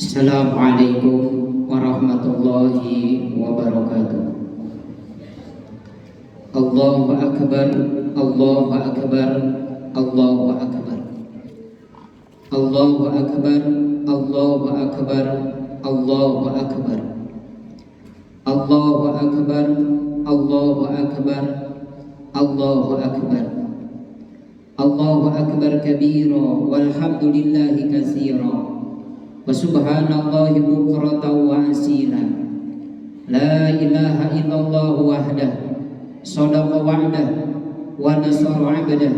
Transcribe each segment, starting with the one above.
Assalamualaikum warahmatullahi wabarakatuh. Allahu akbar, Allahu akbar, Allahu akbar. Allahu akbar, Allahu akbar, Allahu akbar. Allahu akbar, Allahu akbar, Allahu akbar. Allahu akbar kabira walhamdulillahi katsira. Wa subhanallahi bukratan wa asila. La ilaha illallah wahdah sadaqa wa'dah wa nasara 'abdah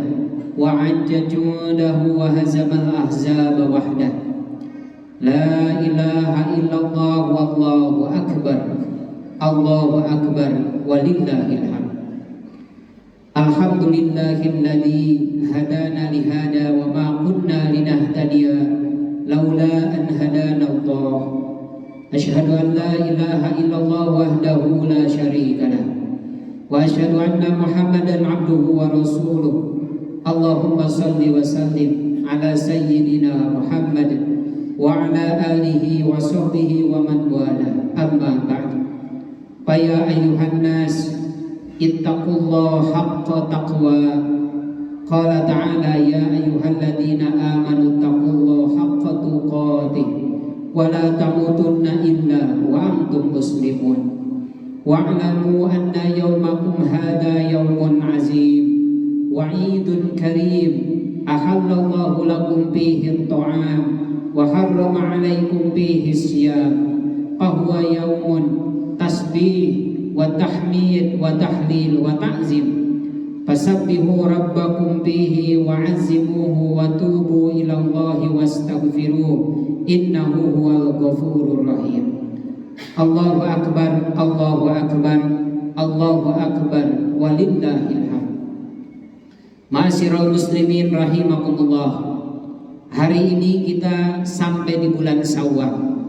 wa 'ajja judahu wa hazamal ahzaba wahdah. La ilaha illallah wallahu akbar. Allahu akbar walillahil hamd. Alhamdulillahilladzi hadana lihada wa ma kunna linahtadiya laula an hadana Allah. Asyhadu an la ilaha illallah wahdahu la syarika lah wa asyhadu anna Muhammadan abduhu wa rasuluh. Allahumma salli wa sallim ala sayyidina Muhammad wa ala alihi wa sahbihi wa man wala. Amma ba'd. Fa ya ayyuhan nas ittaqullaha haqqa taqwa. Qala ta'ala ya ayyuhalladzina amanu taqullaha haqqa tuqatih wa la tamutunna illa wa antum muslimun. Wa'lamu anna yawmakum hadha yawmun azim wa 'idun karim ahallallahu lakum fihi at-ta'am wa harrama 'alaykum fihi as-siyam fa huwa yawmun tasbih wa tahmid wa tahlil wa ta'zim. Fasabbihu rabbakum bihi wa'azzimuhu wa tubu ila Allahi wastaghfiruh innahu huwal ghafurur rahim. Allahu akbar, Allahu akbar, Allahu akbar walillahil hamd. Ma'asyiral muslimin rahimakumullah. Hari ini kita sampai di bulan Syawal,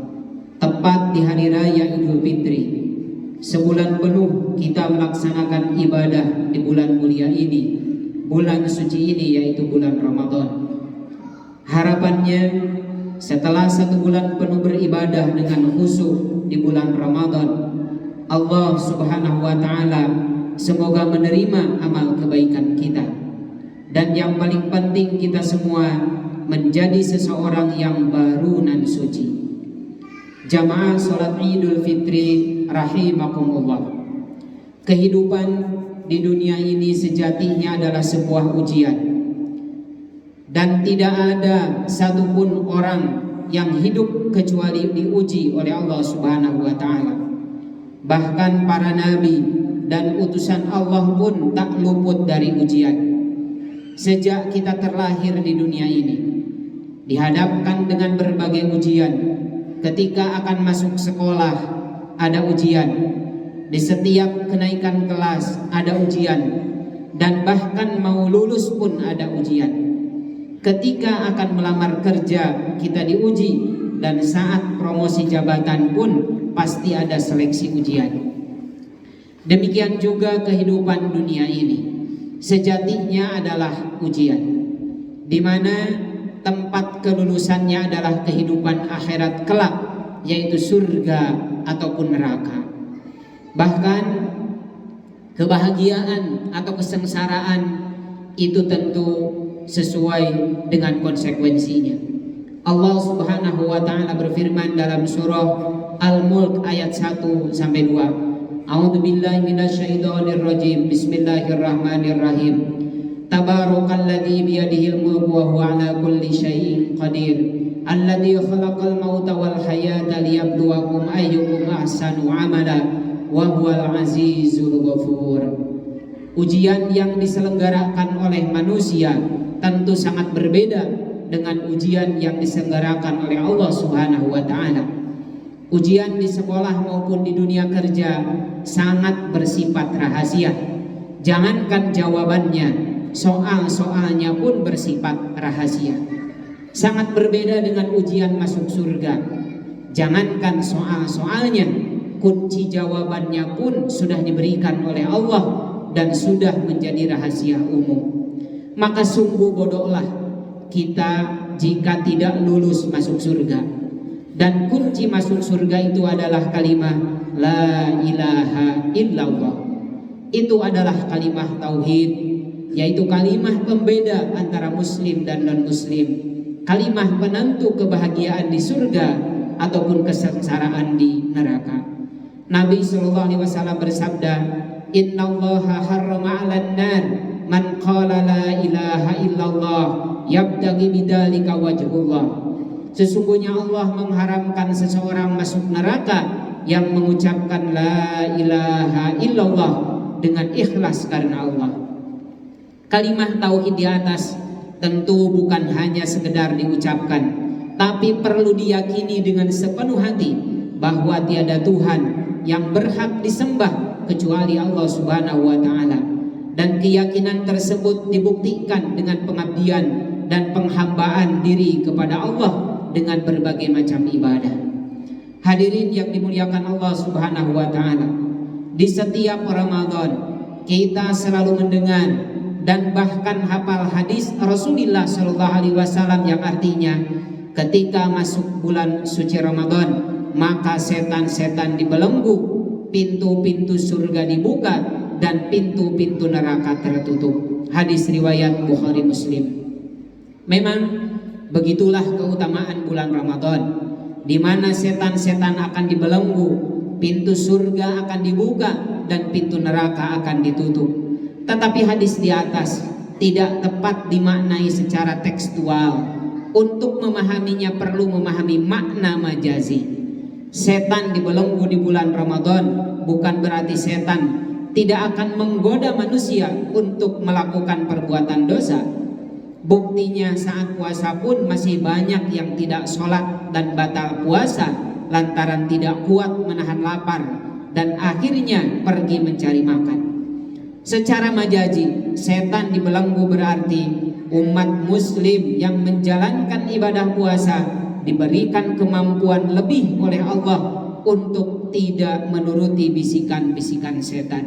tepat di hari raya Idul Fitri. Sebulan penuh kita melaksanakan ibadah di bulan mulia ini, bulan suci ini, yaitu bulan Ramadan. Harapannya setelah 1 bulan penuh beribadah dengan khusyuk di bulan Ramadan, Allah subhanahu wa ta'ala semoga menerima amal kebaikan kita. Dan yang paling penting, kita semua menjadi seseorang yang baru nan suci. Jamaah salat Idul Fitri rahimakumullah. Kehidupan di dunia ini sejatinya adalah sebuah ujian, dan tidak ada satupun orang yang hidup kecuali diuji oleh Allah subhanahu wa ta'ala. Bahkan para nabi dan utusan Allah pun tak luput dari ujian. Sejak kita terlahir di dunia ini, dihadapkan dengan berbagai ujian. Ketika akan masuk sekolah ada ujian, di setiap kenaikan kelas ada ujian, dan bahkan mau lulus pun ada ujian. Ketika akan melamar kerja kita diuji, dan saat promosi jabatan pun pasti ada seleksi ujian. Demikian juga kehidupan dunia ini sejatinya adalah ujian, di mana tempat kelulusannya adalah kehidupan akhirat kelak, yaitu surga ataupun neraka. Bahkan kebahagiaan atau kesengsaraan itu tentu sesuai dengan konsekuensinya. Allah subhanahu wa ta'ala berfirman dalam surah Al-Mulk ayat 1-2. A'udzu billahi minasyaitonir rajim. Bismillahirrahmanirrahim. Tabarakalladzi biyadihil mulku wa huwa ala kulli syai'in qadir. Alladzi khalaqal mauta wal hayata liyabluwakum ayyukum ahsanu amala wa huwal azizul ghafur. Ujian yang diselenggarakan oleh manusia tentu sangat berbeda dengan ujian yang diselenggarakan oleh Allah subhanahu wa ta'ala. Ujian di sekolah maupun di dunia kerja sangat bersifat rahasia. Jangankan jawabannya, soal-soalnya pun bersifat rahasia. Sangat berbeda dengan ujian masuk surga. Jangankan soal-soalnya, kunci jawabannya pun sudah diberikan oleh Allah dan sudah menjadi rahasia umum. Maka sungguh bodohlah kita jika tidak lulus masuk surga. Dan kunci masuk surga itu adalah kalimat la ilaha illallah. Itu adalah kalimat tauhid, yaitu kalimat pembeda antara muslim dan non-muslim, kalimat penentu kebahagiaan di surga ataupun kesengsaraan di neraka. Nabi SAW bersabda, innallaha harrama 'alan nar man qala la ilaha illallah yabtaghi bidzalika wajhullah. Sesungguhnya Allah mengharamkan seseorang masuk neraka yang mengucapkan la ilaha illallah dengan ikhlas karena Allah. Kalimat tauhid di atas tentu bukan hanya sekedar diucapkan, tapi perlu diyakini dengan sepenuh hati bahwa tiada Tuhan yang berhak disembah kecuali Allah Subhanahu wa taala. Dan keyakinan tersebut dibuktikan dengan pengabdian dan penghambaan diri kepada Allah dengan berbagai macam ibadah. Hadirin yang dimuliakan Allah Subhanahu wa taala, di setiap Ramadan kita selalu mendengar dan bahkan hafal hadis Rasulullah sallallahu alaihi wasallam yang artinya ketika masuk bulan suci Ramadan maka setan-setan dibelenggu, pintu-pintu surga dibuka dan pintu-pintu neraka tertutup. Hadis riwayat Bukhari Muslim. Memang begitulah keutamaan bulan Ramadan, di mana setan-setan akan dibelenggu, pintu surga akan dibuka dan pintu neraka akan ditutup. Tetapi hadis di atas tidak tepat dimaknai secara tekstual. Untuk memahaminya perlu memahami makna majazi. Setan dibelenggu di bulan Ramadan bukan berarti setan tidak akan menggoda manusia untuk melakukan perbuatan dosa. Buktinya saat puasa pun masih banyak yang tidak sholat dan batal puasa lantaran tidak kuat menahan lapar dan akhirnya pergi mencari makan. Secara majazi, setan dibelenggu berarti umat muslim yang menjalankan ibadah puasa diberikan kemampuan lebih oleh Allah untuk tidak menuruti bisikan-bisikan setan.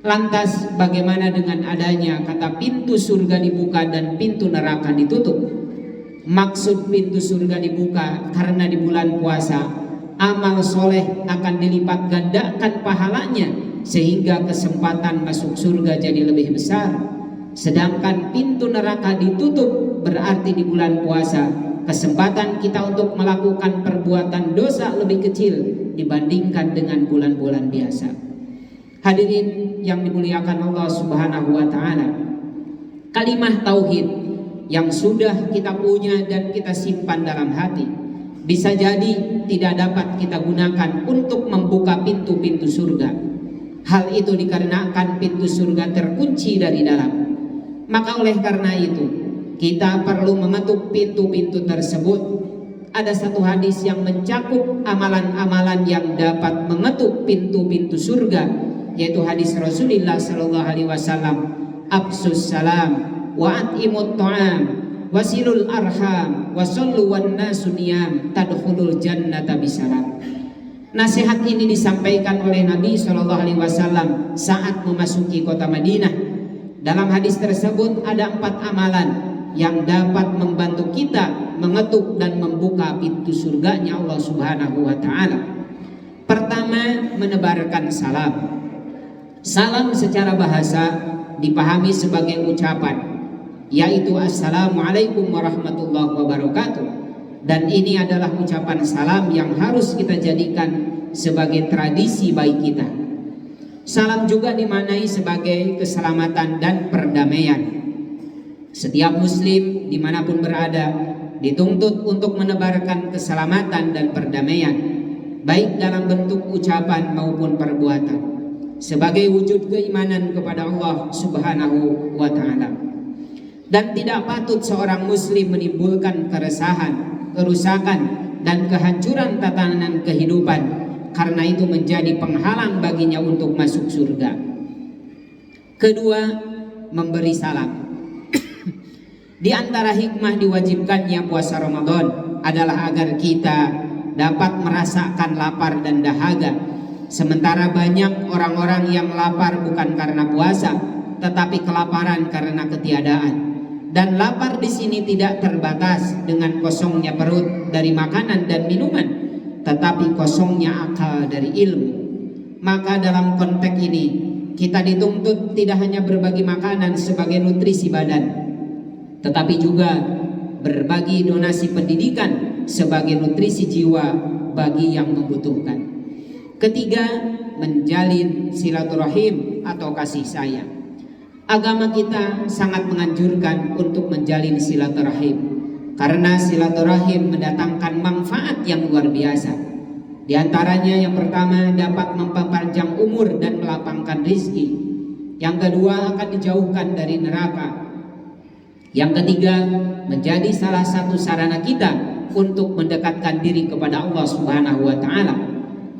Lantas bagaimana dengan adanya kata pintu surga dibuka dan pintu neraka ditutup? Maksud pintu surga dibuka karena di bulan puasa amal soleh akan dilipat gandakan pahalanya sehingga kesempatan masuk surga jadi lebih besar. Sedangkan pintu neraka ditutup berarti di bulan puasa kesempatan kita untuk melakukan perbuatan dosa lebih kecil dibandingkan dengan bulan-bulan biasa. Hadirin yang dimuliakan Allah Subhanahu wa taala, kalimat tauhid yang sudah kita punya dan kita simpan dalam hati bisa jadi tidak dapat kita gunakan untuk membuka pintu-pintu surga. Hal itu dikarenakan pintu surga terkunci dari dalam. Maka oleh karena itu kita perlu mengetuk pintu-pintu tersebut. Ada satu hadis yang mencakup amalan-amalan yang dapat mengetuk pintu-pintu surga, yaitu hadis Rasulullah sallallahu alaihi wasallam, afsus salam wa at'imut ta'am wasilul arham wasallu wan nasu niyam tadkhulul jannata bisalam. Nasihat ini disampaikan oleh Nabi sallallahu alaihi wasallam saat memasuki kota Madinah. Dalam hadis tersebut ada 4 amalan yang dapat membantu kita mengetuk dan membuka pintu surganya Allah Subhanahu wa taala. Pertama, menebarkan salam. Salam secara bahasa dipahami sebagai ucapan, yaitu Assalamualaikum warahmatullahi wabarakatuh. Dan ini adalah ucapan salam yang harus kita jadikan sebagai tradisi baik kita. Salam juga dimaknai sebagai keselamatan dan perdamaian. Setiap muslim dimanapun berada dituntut untuk menebarkan keselamatan dan perdamaian, baik dalam bentuk ucapan maupun perbuatan, sebagai wujud keimanan kepada Allah Subhanahu wa ta'ala. Dan tidak patut seorang muslim menimbulkan keresahan, kerusakan dan kehancuran tatanan kehidupan, karena itu menjadi penghalang baginya untuk masuk surga. Kedua, memberi salam. Di antara hikmah diwajibkannya puasa Ramadan adalah agar kita dapat merasakan lapar dan dahaga. Sementara banyak orang-orang yang lapar bukan karena puasa, tetapi kelaparan karena ketiadaan. Dan lapar di sini tidak terbatas dengan kosongnya perut dari makanan dan minuman, tetapi kosongnya akal dari ilmu. Maka dalam konteks ini kita dituntut tidak hanya berbagi makanan sebagai nutrisi badan, tetapi juga berbagi donasi pendidikan sebagai nutrisi jiwa bagi yang membutuhkan. Ketiga, menjalin silaturahim atau kasih sayang. Agama kita sangat menganjurkan untuk menjalin silaturahim, karena silaturahim mendatangkan manfaat yang luar biasa. Di antaranya yang pertama, dapat memperpanjang umur dan melapangkan rezeki. Yang kedua, akan dijauhkan dari neraka. Yang ketiga, menjadi salah satu sarana kita untuk mendekatkan diri kepada Allah Subhanahu wa taala.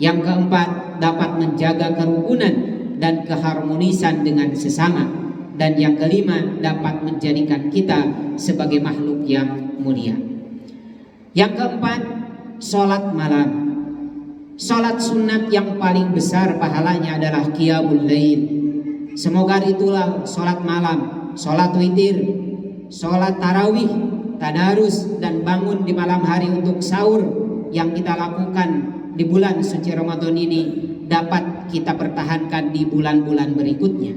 Yang keempat, dapat menjaga kerukunan dan keharmonisan dengan sesama. Dan yang kelima, dapat menjadikan kita sebagai makhluk yang mulia. Yang keempat, sholat malam. Sholat sunat yang paling besar pahalanya adalah qiyamul lail. Semoga itulah sholat malam, sholat witir, sholat tarawih, tadarus, dan bangun di malam hari untuk sahur yang kita lakukan di bulan suci Ramadan ini dapat kita pertahankan di bulan-bulan berikutnya.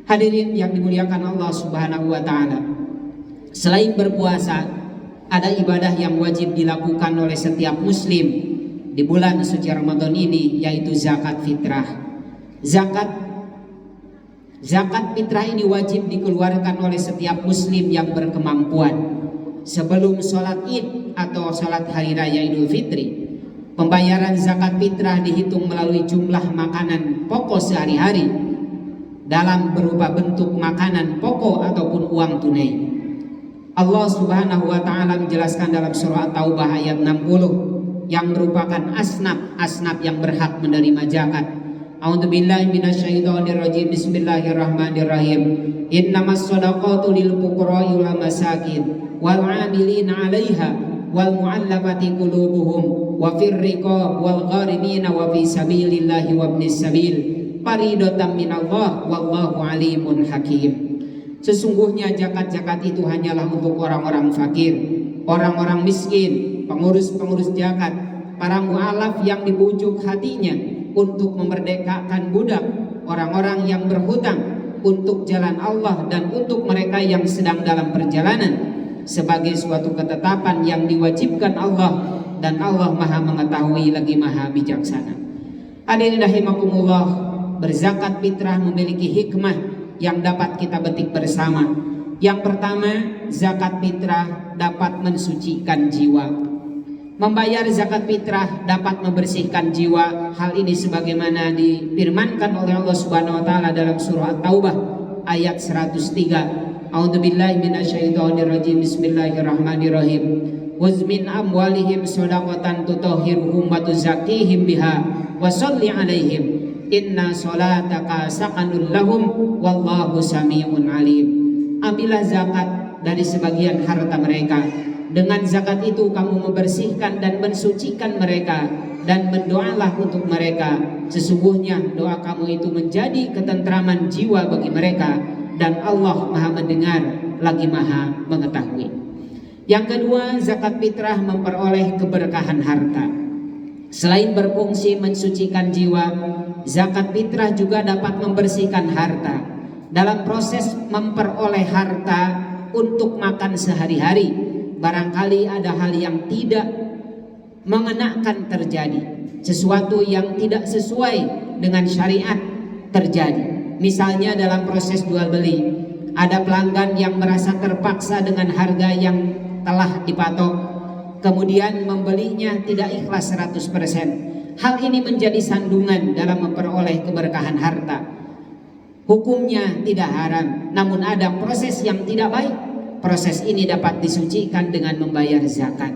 Hadirin yang dimuliakan Allah Subhanahu wa taala, selain berpuasa, ada ibadah yang wajib dilakukan oleh setiap muslim di bulan suci Ramadan ini, yaitu zakat fitrah. Zakat fitrah ini wajib dikeluarkan oleh setiap muslim yang berkemampuan sebelum sholat Id atau sholat hari raya Idul Fitri. Pembayaran zakat fitrah dihitung melalui jumlah makanan pokok sehari-hari dalam berupa bentuk makanan pokok ataupun uang tunai. Allah Subhanahu wa taala menjelaskan dalam surah At-Taubah ayat 60 yang merupakan asnaf yang berhak menerima zakat. A'udzubillahi minasyaitonirrajim. Bismillahirrahmanirrahim. Innamas shadaqatu lil fuqara'i wal masakin wal 'amilina 'alaiha wal mu'allafati qulubuhum wa fir riqab wal gharimina wa fi sabilillahi wa ibnis sabil faridatan minallah wallahu alimun hakim. Sesungguhnya zakat itu hanyalah untuk orang-orang fakir, orang-orang miskin, pengurus zakat, para mu'alaf yang dibujuk hatinya untuk memerdekakan budak, orang-orang yang berhutang untuk jalan Allah, dan untuk mereka yang sedang dalam perjalanan, sebagai suatu ketetapan yang diwajibkan Allah, dan Allah Maha mengetahui lagi Maha bijaksana. Hadirin rahimakumullah, berzakat fitrah memiliki hikmah yang dapat kita petik bersama. Yang pertama, zakat fitrah dapat mensucikan jiwa. Membayar zakat fitrah dapat membersihkan jiwa. Hal ini sebagaimana difirmankan oleh Allah Subhanahu wa taala dalam surah At-Taubah ayat 103. A'udzubillahi minasyaitonirrajim. Bismillahirrahmanirrahim. Waz min amwalihim shadaqatan tutahhiruhum wa tuzakkihim biha wa sholli 'alaihim inna sholataka sakanul lahum wallahu sami'un alim. Ambillah zakat dari sebagian harta mereka. Dengan zakat itu kamu membersihkan dan mensucikan mereka, dan berdoalah untuk mereka. Sesungguhnya doa kamu itu menjadi ketentraman jiwa bagi mereka, dan Allah Maha mendengar lagi Maha mengetahui. Yang kedua, zakat fitrah memperoleh keberkahan harta. Selain berfungsi mensucikan jiwa, zakat fitrah juga dapat membersihkan harta. Dalam proses memperoleh harta untuk makan sehari-hari, barangkali ada hal yang tidak mengenakan terjadi, sesuatu yang tidak sesuai dengan syariat terjadi. Misalnya dalam proses jual beli, ada pelanggan yang merasa terpaksa dengan harga yang telah dipatok, kemudian membelinya tidak ikhlas 100%. Hal ini menjadi sandungan dalam memperoleh keberkahan harta. Hukumnya tidak haram, namun ada proses yang tidak baik. Proses ini dapat disucikan dengan membayar zakat.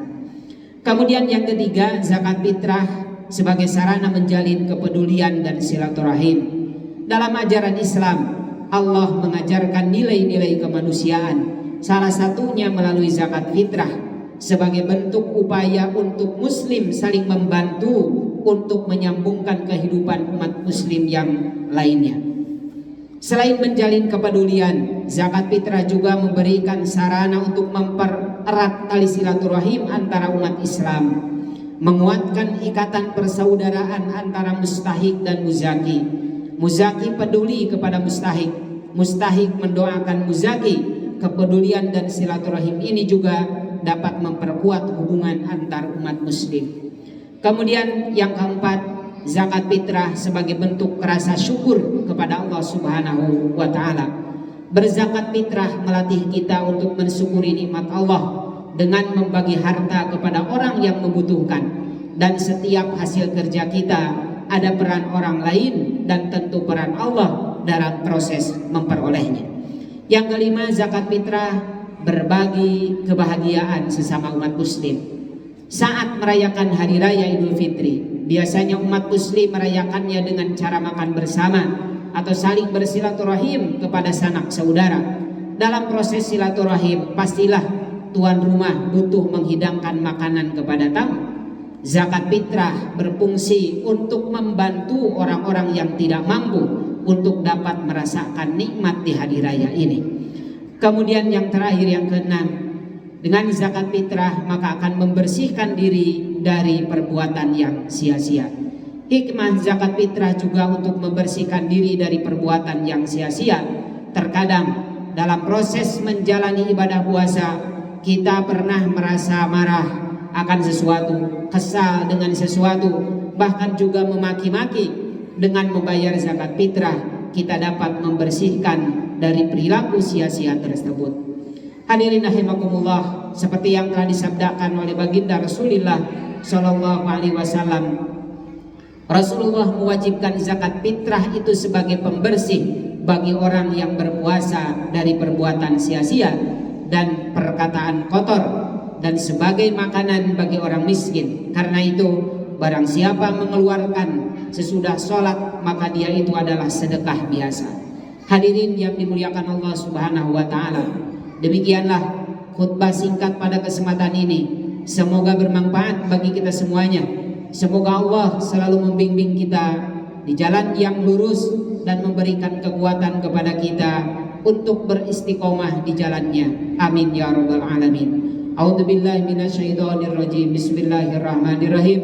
Kemudian yang ketiga, zakat fitrah sebagai sarana menjalin kepedulian dan silaturahim. Dalam ajaran Islam, Allah mengajarkan nilai-nilai kemanusiaan, salah satunya melalui zakat fitrah, sebagai bentuk upaya untuk muslim saling membantu untuk menyambungkan kehidupan umat muslim yang lainnya. Selain menjalin kepedulian, zakat fitrah juga memberikan sarana untuk mempererat tali silaturahim antara umat Islam, menguatkan ikatan persaudaraan antara mustahik dan muzaki. Muzaki peduli kepada mustahik, mustahik mendoakan muzaki. Kepedulian dan silaturahim ini juga dapat memperkuat hubungan antar umat muslim. Kemudian yang keempat, zakat fitrah sebagai bentuk rasa syukur kepada Allah Subhanahu wa Ta'ala. Berzakat fitrah melatih kita untuk mensyukuri nikmat Allah dengan membagi harta kepada orang yang membutuhkan, dan setiap hasil kerja kita ada peran orang lain dan tentu peran Allah dalam proses memperolehnya. Yang kelima, zakat fitrah berbagi kebahagiaan sesama umat muslim. Saat merayakan hari raya Idul Fitri, biasanya umat muslim merayakannya dengan cara makan bersama atau saling bersilaturahim kepada sanak saudara. Dalam proses silaturahim, pastilah tuan rumah butuh menghidangkan makanan kepada tamu. Zakat fitrah berfungsi untuk membantu orang-orang yang tidak mampu untuk dapat merasakan nikmat di hari raya ini. Kemudian yang terakhir, yang keenam, dengan zakat fitrah maka akan membersihkan diri dari perbuatan yang sia-sia. Hikmah zakat fitrah juga untuk membersihkan diri dari perbuatan yang sia-sia. Terkadang dalam proses menjalani ibadah puasa, kita pernah merasa marah akan sesuatu, kesal dengan sesuatu, bahkan juga memaki-maki. Dengan membayar zakat fitrah, kita dapat membersihkan dari perilaku sia-sia tersebut. Hadirin rahimakumullah, seperti yang telah disabdakan oleh baginda Rasulullah Shallallahu Alaihi Wasallam, Rasulullah mewajibkan zakat fitrah itu sebagai pembersih bagi orang yang berpuasa dari perbuatan sia-sia dan perkataan kotor, dan sebagai makanan bagi orang miskin. Karena itu, barang siapa mengeluarkan sesudah sholat, maka dia itu adalah sedekah biasa. Hadirin yang dimuliakan Allah Subhanahu wa Ta'ala, demikianlah khutbah singkat pada kesempatan ini. Semoga bermanfaat bagi kita semuanya. Semoga Allah selalu membimbing kita di jalan yang lurus dan memberikan kekuatan kepada kita untuk beristiqomah di jalannya. Amin ya rabbal alamin. A'udzubillahi minasyaitonirrajim. Bismillahirrahmanirrahim.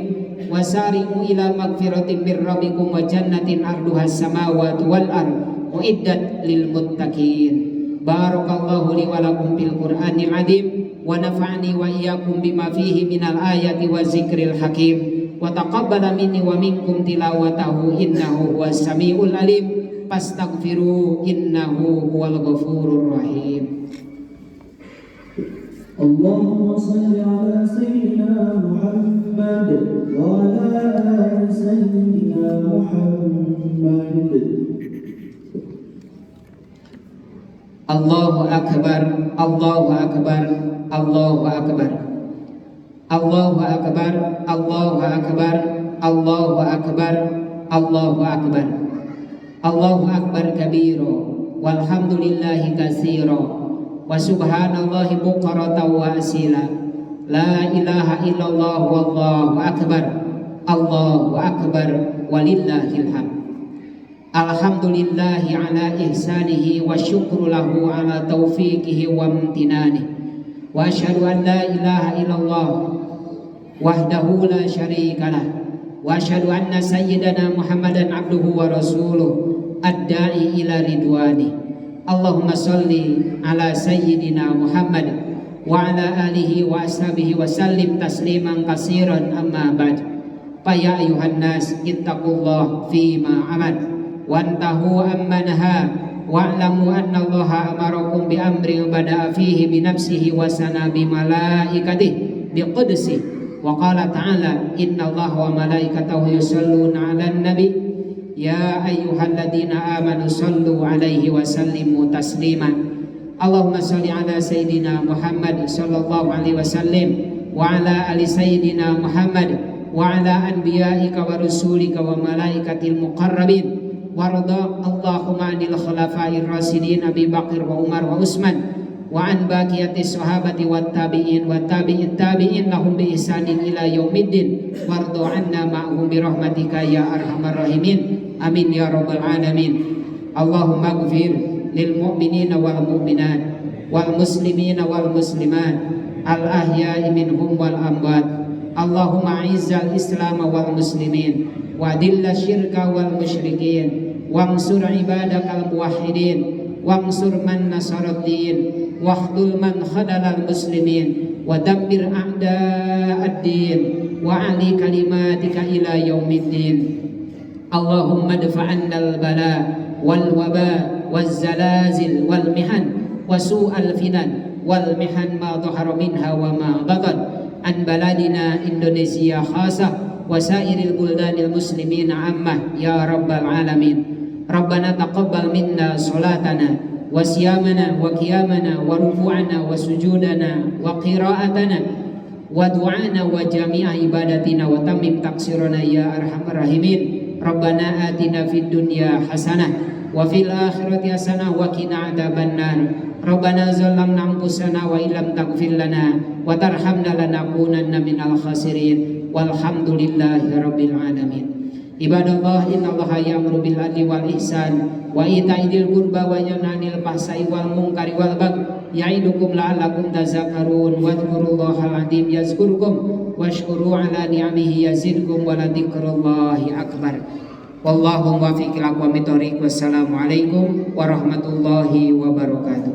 Wasari'u ila magfiratin mir rabbikum wa jannatin arduhas samawati wal ard uiddat lil muttaqin. Barakallahu li wa lakum fil Qur'anil azim wa nafa'ani wa iyyakum bima fihi minal ayati wa zikril hakim wa taqabbala minni wa minkum tilawatahu innahu huwas samiul alim. Fastaghfiru innahu huwal ghafurur rahim. Allahumma salli ala sayyidina Muhammad wa ala ali sayyidina Muhammad. Allahu akbar, Allahu akbar, Allahu akbar. Allahu akbar, Allahu akbar, Allahu akbar, Allahu akbar. Allahu akbar kabira walhamdulillahi katsira wa subhanallahi bukratan wa asila. La ilaha illallah wallahu akbar. Allahu akbar walillahil hamd. Alhamdulillahi ala ihsanihi wa syukru lahu ala taufiqihi wa amtinanihi. Wa asyhadu an la ilaha illallah wahdahu la syarika lah. Wa asyhadu anna sayyidana Muhammadan abduhu wa rasuluh ad-da'i ila ridwani. Allahumma salli ala sayyidina Muhammad wa ala alihi wa ashabihi wa sallim tasliman katsiran amma ba'd. Fa ya ayuhan nas ittaqullah fima amad wantahu amma naha wa'lamu anna Allaha amarakum bi amrin bada'a fihi bi nafsihi wa sana bi malaikatihi bi qudsi. Wa qala ta'ala inna Allaha wa malaikatahu yusalluna 'alan nabi ya ayyuhalladzina amanu sallu 'alaihi wa sallimu taslima. Allahumma shalli 'ala sayyidina Muhammad sallallahu alaihi wasallam wa 'ala ali sayyidina Muhammad wa 'ala anbiya'ika wa rusulika wa malaikatil muqarrabin warda Allahumma 'anil khulafa'ir rasyidin Abi Bakar wa Umar wa Utsman wa an baqiyati sahabati wat tabi'in wa tabi'it tabi'in lahum bi ihsanin ila yaumiddin warda 'anna ma'hum bi rahmatika ya arhamar rahimin. Amin ya rabbal alamin. Allahumma ighfir lil mu'minina wal mu'minat wal muslimina wal muslimat al ahya'i minhum wal amwat. Allahumma izzal islam wal muslimin wa dilla syirka wal musyrikin wansur ibadakal muwahhidin wansur man nasaraddin wahdul man khadalal muslimin wa dabbir a'da'ad-din wa ali kalimatika ila yaumiddin. Allahumma dfa'annal bala wal waba waz zalazil wal mihan wa su'al finan wal mihan ma dhahara minha wa ma batan an baladina Indonesia khasah wa sairil buldanil muslimin ammah ya rabbal alamin. Rabbana taqabbal minna salatana wa siyamana wa qiyamana wa ruku'ana wa sujudana wa qira'atana wa du'ana wa jami'a ibadatina wa tamim taksirana ya arhamar rahimin. Rabbana atina fid dunya hasanah wa fil akhirati hasanah wa qina adzabannar. Rabbana zalamna anfusana wa illam taghfir lana wa tarhamna lanakunanna minal khasirin. Walhamdulillahi rabbil alamin. Ibadallah, innallaha ya'muru bil adli wal ihsan wa ita'i dzil qurba wa yanha 'anil fahsya'i wal munkari wal baghi ya'idukum la'allakum tadhakkarun. Wadhkurullahal 'azim yazkurkum washkuru 'ala ni'amihi yazidkum wa ladzikrullahi akbar. Wallahu muwaffiq ila aqwamit thoriq. Wassalamu alaikum warahmatullahi wabarakatuh.